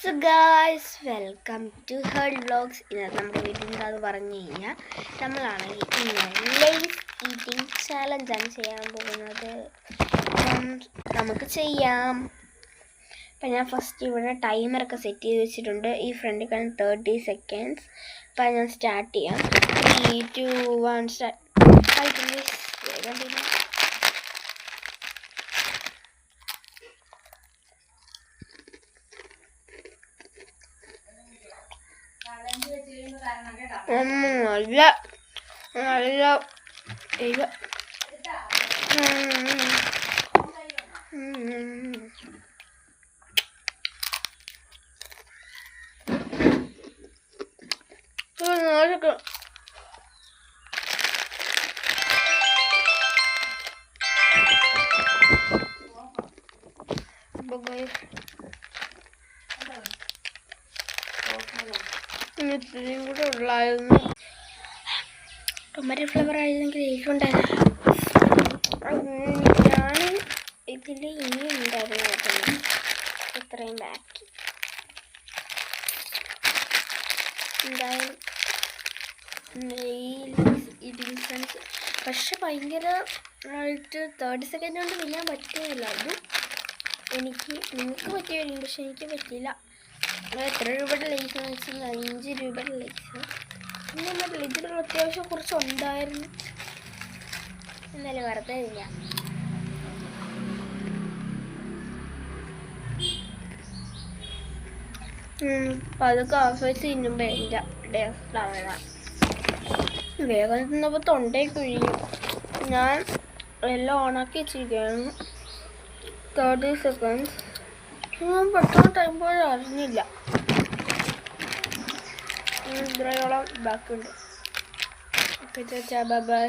So guys welcome to heard vlogs. ഇന്നത്തെ നമ്മുടെ വീട്ടിൽ എന്താന്ന് പറഞ്ഞു കഴിഞ്ഞാൽ നമ്മളാണെങ്കിൽ ഇന്ന് ലേസ് ഈറ്റിംഗ് ചാലഞ്ചാണ് ചെയ്യാൻ പോകുന്നത്. നമുക്ക് ചെയ്യാം. അപ്പം ഞാൻ ഫസ്റ്റ് ഇവിടെ ടൈമറൊക്കെ സെറ്റ് ചെയ്ത് വെച്ചിട്ടുണ്ട്. ഈ ഫ്രണ്ടിൽ കാണും 30 seconds. അപ്പം ഞാൻ സ്റ്റാർട്ട് ചെയ്യാം. 3, 2, 1 സ്റ്റാർട്ട്. നല്ല ഇത്രയും കൂടെ ഉള്ളായിരുന്നു. ടൊമാറ്റോ ഫ്ലേവർ ആയിരുന്നെങ്കിൽ എരിവുണ്ടായിരുന്നു. ഞാൻ ഇതിൽ ഇനി ഉണ്ടായിരുന്നു ഇത്രയും ബാക്കി. എന്തായാലും പക്ഷെ ഭയങ്കരമായിട്ട് 30 സെക്കൻഡ് കൊണ്ട് വില്ലാൻ പറ്റുന്നില്ല. അത് നിങ്ങൾക്ക് പറ്റുമായിരിക്കും, പക്ഷെ എനിക്ക് പറ്റില്ല. എത്ര രൂപയുടെ ലേസാണെന്ന് വെച്ചാൽ 5 രൂപയുടെ ലേസ്. പിന്നെ ഇതിലുള്ള അത്യാവശ്യം കുറച്ച് ഉണ്ടായിരുന്നു. എന്നാലും വെറുതെ ഇല്ല. അതൊക്കെ ആസ്വദിച്ച് തിന്നുമ്പോൾ എൻ്റെ ടേസ്റ്റാണ്. വേഗം തിന്നപ്പോൾ തൊണ്ടയിൽ കുഴിയും. ഞാൻ എല്ലാം ഓണാക്കി വെച്ചിരിക്കുകയാണ്. 30 seconds. ഞാൻ പെട്ടെന്ന് ടൈം പോയി അറിഞ്ഞില്ല. ഇത്രയോളം ബാക്കിയുണ്ട്. Okay, by.